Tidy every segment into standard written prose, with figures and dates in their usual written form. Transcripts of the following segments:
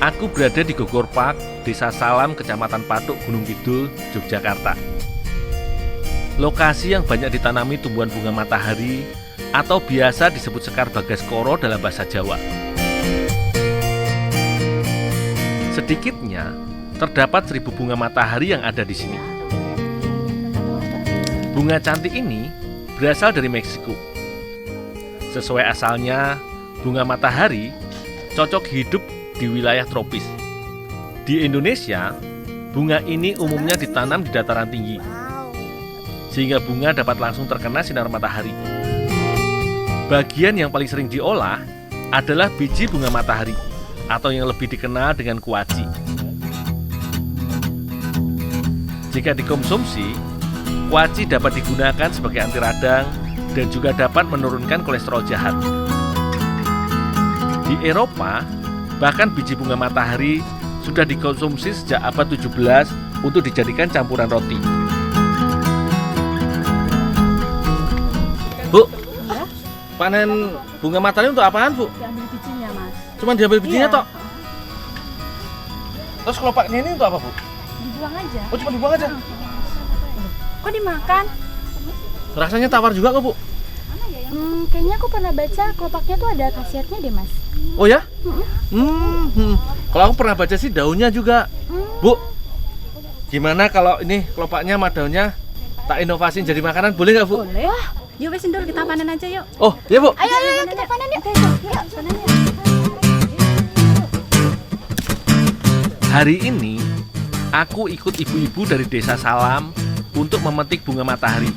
Aku berada di Gogor Park, Desa Salam, Kecamatan Patuk, Gunung Kidul, Yogyakarta. Lokasi yang banyak ditanami tumbuhan bunga matahari atau biasa disebut sekar bagaskoro dalam bahasa Jawa. Sedikitnya, terdapat 1000 bunga matahari yang ada di sini. Bunga cantik ini berasal dari Meksiko. Sesuai asalnya, bunga matahari cocok hidup di wilayah tropis. Di Indonesia, bunga ini umumnya ditanam di dataran tinggi, sehingga bunga dapat langsung terkena sinar matahari. Bagian yang paling sering diolah adalah biji bunga matahari, atau yang lebih dikenal dengan kuaci. Jika dikonsumsi, kuaci dapat digunakan sebagai anti radang dan juga dapat menurunkan kolesterol jahat. Di Eropa, bahkan biji bunga matahari sudah dikonsumsi sejak abad 17 untuk dijadikan campuran roti. Bu, Ya, panen bunga matahari untuk apaan, Bu? diambil bijinya, Mas. Cuma diambil bijinya Iya. tok. Terus kelopaknya ini untuk apa, Bu? Dibuang aja. Oh, cuma dibuang aja. Kok dimakan? Rasanya tawar juga kok, Bu? Kayaknya aku pernah baca kelopaknya tuh ada khasiatnya deh, Mas. Oh ya? Kalau aku pernah baca sih daunnya juga. Bu, gimana kalau ini kelopaknya sama daunnya tak inovasiin jadi makanan, boleh nggak, Bu? Boleh. Wah, yuk wes Indul, kita panen aja yuk. Oh, iya, Bu. Ayo, kita panen yuk. Yuk, panen yuk. Hari ini, aku ikut ibu-ibu dari Desa Salam untuk memetik bunga matahari.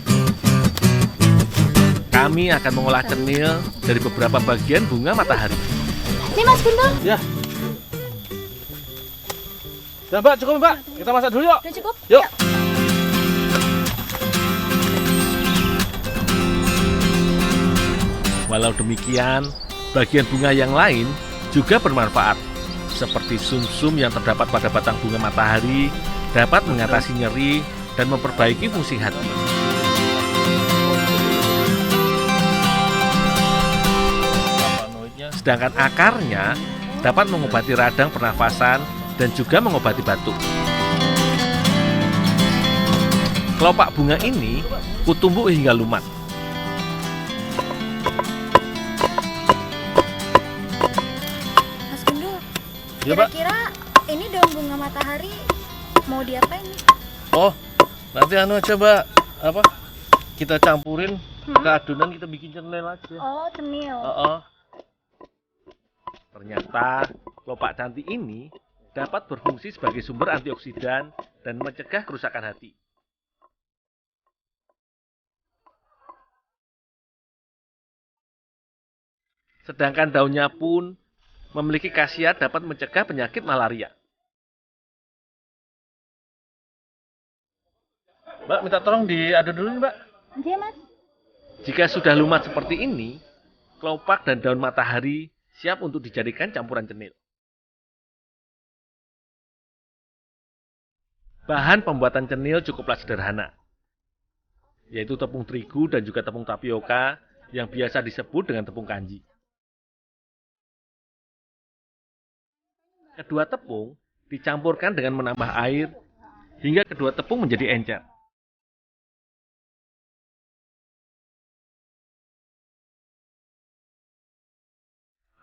Kami akan mengolah cenil dari beberapa bagian bunga matahari. Nih Mas Gundul, Ya. Sudah, Mbak, cukup, Mbak. Kita masak dulu yuk. udah cukup? Yuk. Walau demikian, bagian bunga yang lain juga bermanfaat, seperti sumsum yang terdapat pada batang bunga matahari dapat mengatasi nyeri dan memperbaiki fungsi hati. Sedangkan akarnya dapat mengobati radang pernafasan dan juga mengobati batuk. Kelopak bunga ini kutumbuk hingga lumat. Mas Gundul, Ya, Pak. kira-kira ini daun bunga matahari mau diapain nih? Oh, nanti aja, Mbak. Apa? Kita campurin ke adonan, kita bikin cenil aja. Oh, cenil. Ternyata kelopak cantik ini dapat berfungsi sebagai sumber antioksidan dan mencegah kerusakan hati. Sedangkan daunnya pun memiliki khasiat dapat mencegah penyakit malaria. Mbak, minta tolong diadon dulu nih, Mbak. Iya, Mas. Jika sudah lumat seperti ini, kelopak dan daun matahari siap untuk dijadikan campuran cenil. Bahan pembuatan cenil cukuplah sederhana, yaitu tepung terigu dan juga tepung tapioka yang biasa disebut dengan tepung kanji. Kedua tepung dicampurkan dengan menambah air hingga kedua tepung menjadi encer.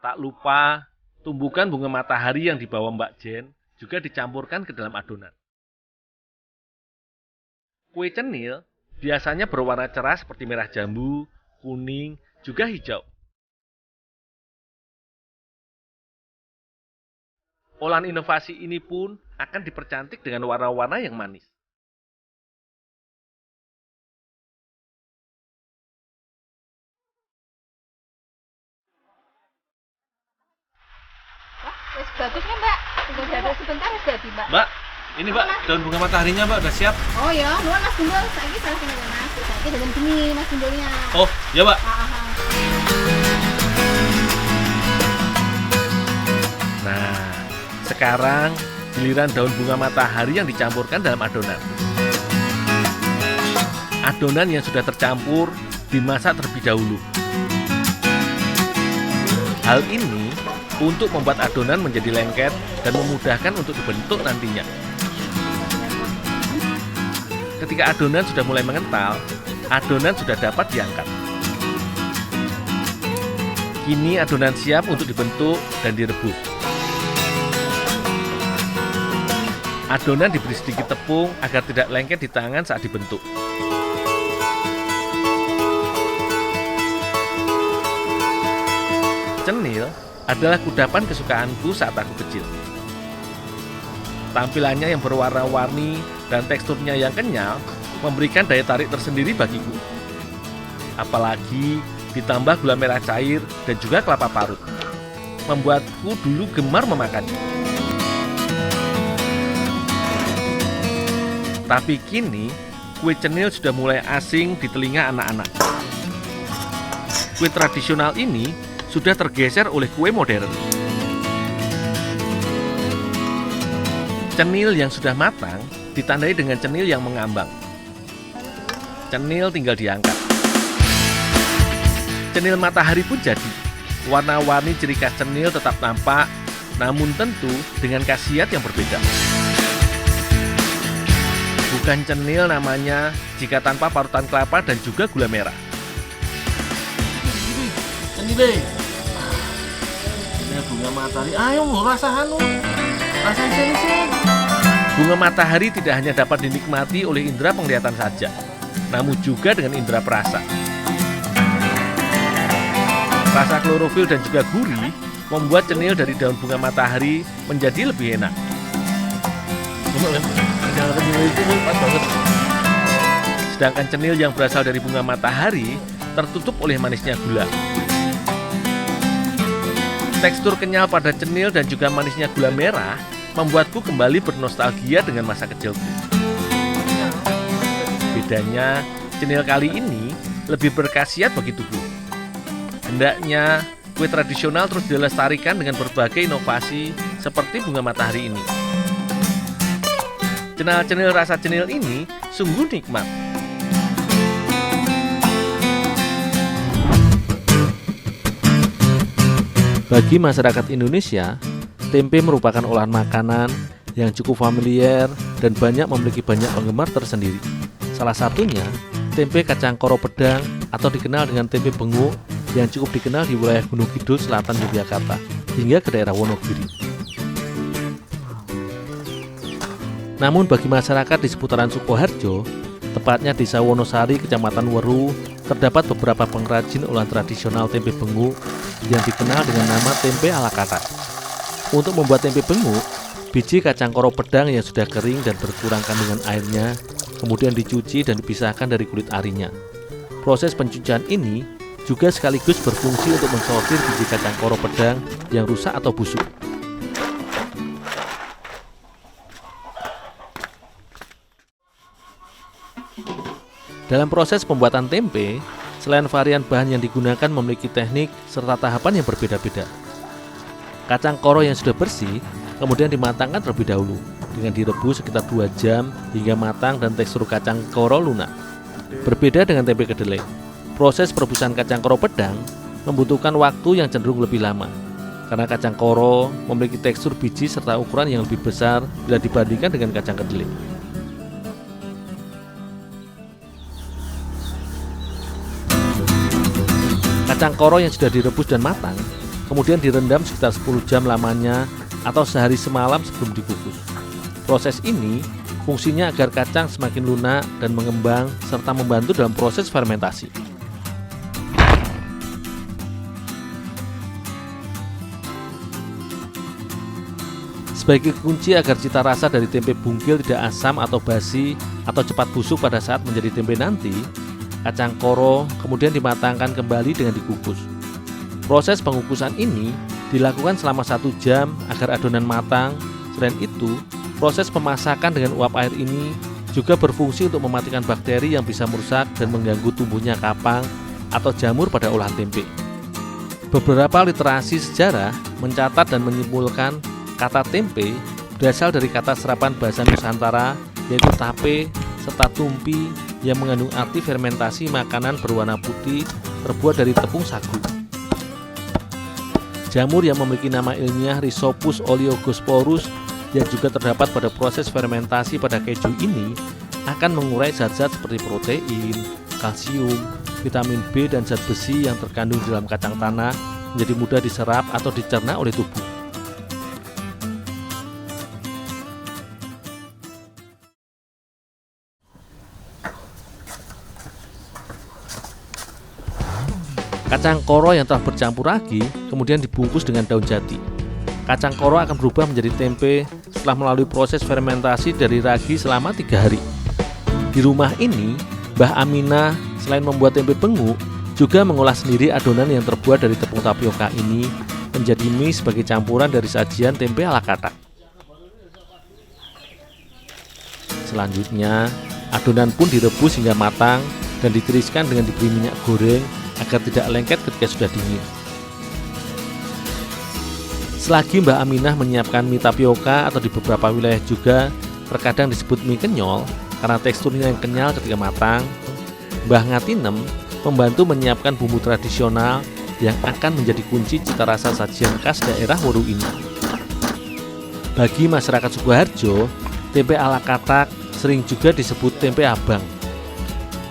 Tak lupa, tumbukan bunga matahari yang dibawa Mbak Jen juga dicampurkan ke dalam adonan. Kue cenil biasanya berwarna cerah seperti merah jambu, kuning, juga hijau. Olahan inovasi ini pun akan dipercantik dengan warna-warna yang manis. Wes bagus kan, Mbak? Tunggu dada sebentar wes jadi, Mbak. Mbak, ini Mbak, daun bunga mataharinya Mbak udah siap. Oh ya, nuwun Mas Gundul, saiki saya sing Mas. Saiki dengan gini Mas Gundulnya. Oh, ya Mbak. Nah, sekarang giliran daun bunga matahari yang dicampurkan dalam adonan. Adonan yang sudah tercampur dimasak terlebih dahulu. Hal ini untuk membuat adonan menjadi lengket dan memudahkan untuk dibentuk nantinya. Ketika adonan sudah mulai mengental, adonan sudah dapat diangkat. Kini adonan siap untuk dibentuk dan direbus. Adonan diberi sedikit tepung agar tidak lengket di tangan saat dibentuk. Cenil adalah kudapan kesukaanku saat aku kecil. Tampilannya yang berwarna-warni dan teksturnya yang kenyal memberikan daya tarik tersendiri bagiku. Apalagi ditambah gula merah cair dan juga kelapa parut, membuatku dulu gemar memakannya. Tapi kini, kue cenil sudah mulai asing di telinga anak-anak. Kue tradisional ini sudah tergeser oleh kue modern. Cenil yang sudah matang ditandai dengan cenil yang mengambang. Cenil tinggal diangkat. Cenil matahari pun jadi. Warna-warni ciri khas cenil tetap nampak, namun tentu dengan khasiat yang berbeda. Bukan cenil namanya jika tanpa parutan kelapa dan juga gula merah. Cenil bunga matahari, ayo rasakan lu. Rasain sini. Bunga matahari tidak hanya dapat dinikmati oleh indera penglihatan saja, namun juga dengan indera perasa. Rasa klorofil dan juga gurih membuat cenil dari daun bunga matahari menjadi lebih enak. Sedangkan cenil yang berasal dari bunga matahari tertutup oleh manisnya gula. Tekstur kenyal pada cenil dan juga manisnya gula merah membuatku kembali bernostalgia dengan masa kecilku. Bedanya, cenil kali ini lebih berkhasiat bagi tubuh. Hendaknya kue tradisional terus dilestarikan dengan berbagai inovasi seperti bunga matahari ini. Cenil rasa cenil ini sungguh nikmat. Bagi masyarakat Indonesia, tempe merupakan olahan makanan yang cukup familiar dan memiliki banyak penggemar tersendiri. Salah satunya, tempe kacang koro pedang atau dikenal dengan tempe benguk yang cukup dikenal di wilayah Gunung Kidul selatan Yogyakarta hingga ke daerah Wonogiri. Namun bagi masyarakat di seputaran Sukoharjo, tepatnya Desa Wonosari, Kecamatan Weru, terdapat beberapa pengrajin olahan tradisional tempe benguk yang dikenal dengan nama tempe ala katak. Untuk membuat tempe benguk, biji kacang koro pedang yang sudah kering dan berkurang kandungan airnya kemudian dicuci dan dipisahkan dari kulit arinya. Proses pencucian ini juga sekaligus berfungsi untuk mensortir biji kacang koro pedang yang rusak atau busuk. Dalam proses pembuatan tempe, selain varian bahan yang digunakan memiliki teknik serta tahapan yang berbeda-beda. Kacang koro yang sudah bersih kemudian dimatangkan terlebih dahulu dengan direbus sekitar 2 jam hingga matang dan tekstur kacang koro lunak. Berbeda dengan tempe kedelai, proses perebusan kacang koro pedang membutuhkan waktu yang cenderung lebih lama karena kacang koro memiliki tekstur biji serta ukuran yang lebih besar bila dibandingkan dengan kacang kedelai. Kacang koro yang sudah direbus dan matang kemudian direndam sekitar 10 jam lamanya atau sehari semalam sebelum dikukus. Proses ini fungsinya agar kacang semakin lunak dan mengembang serta membantu dalam proses fermentasi. Sebagai kunci agar cita rasa dari tempe bungkil tidak asam atau basi atau cepat busuk pada saat menjadi tempe nanti, kacang koro kemudian dimatangkan kembali dengan dikukus. Proses pengukusan ini dilakukan selama 1 jam agar adonan matang. Selain itu, proses pemasakan dengan uap air ini juga berfungsi untuk mematikan bakteri yang bisa merusak dan mengganggu tumbuhnya kapang atau jamur pada olahan tempe. Beberapa literasi sejarah mencatat dan menyimpulkan kata tempe berasal dari kata serapan bahasa Nusantara yaitu tape serta tumpi yang mengandung arti fermentasi makanan berwarna putih terbuat dari tepung sagu. Jamur yang memiliki nama ilmiah Rhizopus oleogosporus yang juga terdapat pada proses fermentasi pada keju ini akan mengurai zat-zat seperti protein, kalsium, vitamin B dan zat besi yang terkandung dalam kacang tanah menjadi mudah diserap atau dicerna oleh tubuh. Kacang koro yang telah bercampur ragi kemudian dibungkus dengan daun jati. Kacang koro akan berubah menjadi tempe setelah melalui proses fermentasi dari ragi selama 3 hari. Di rumah ini, Mbah Aminah selain membuat tempe bengu, juga mengolah sendiri adonan yang terbuat dari tepung tapioka ini menjadi mie sebagai campuran dari sajian tempe ala katak. Selanjutnya, adonan pun direbus hingga matang dan ditiriskan dengan diberi minyak goreng agar tidak lengket ketika sudah dingin. Selagi Mbah Aminah menyiapkan mie tapioka atau di beberapa wilayah juga terkadang disebut mie kenyal karena teksturnya yang kenyal ketika matang, Mbah Ngatinem membantu menyiapkan bumbu tradisional yang akan menjadi kunci cita rasa sajian khas daerah Weru ini. Bagi masyarakat Sukoharjo, tempe ala katak sering juga disebut tempe abang.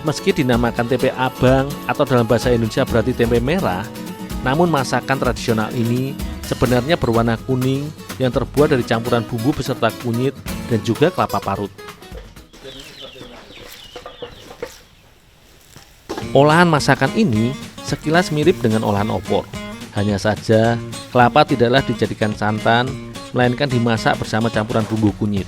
Meski dinamakan tempe abang atau dalam bahasa Indonesia berarti tempe merah, namun masakan tradisional ini sebenarnya berwarna kuning yang terbuat dari campuran bumbu beserta kunyit dan juga kelapa parut. Olahan masakan ini sekilas mirip dengan olahan opor. Hanya saja, kelapa tidaklah dijadikan santan, melainkan dimasak bersama campuran bumbu kunyit.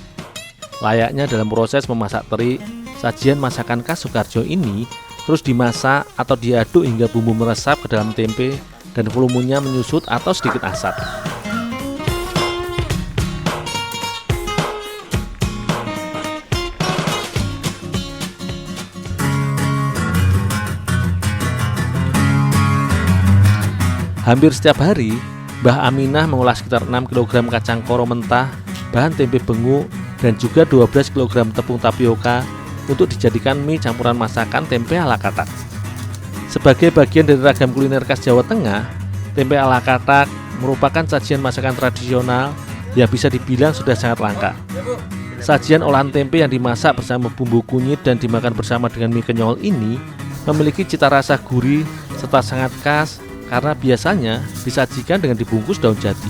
Layaknya dalam proses memasak teri, sajian masakan khas Sukoharjo ini terus dimasak atau diaduk hingga bumbu meresap ke dalam tempe dan volumenya menyusut atau sedikit asat. Hampir setiap hari, Mbah Aminah mengolah sekitar 6 kg kacang koro mentah, bahan tempe bengu, dan juga 12 kg tepung tapioka untuk dijadikan mie campuran masakan tempe ala katak. Sebagai bagian dari ragam kuliner khas Jawa Tengah, tempe ala katak merupakan sajian masakan tradisional yang bisa dibilang sudah sangat langka. Sajian olahan tempe yang dimasak bersama bumbu kunyit dan dimakan bersama dengan mie kenyal ini memiliki cita rasa gurih serta sangat khas karena biasanya disajikan dengan dibungkus daun jati.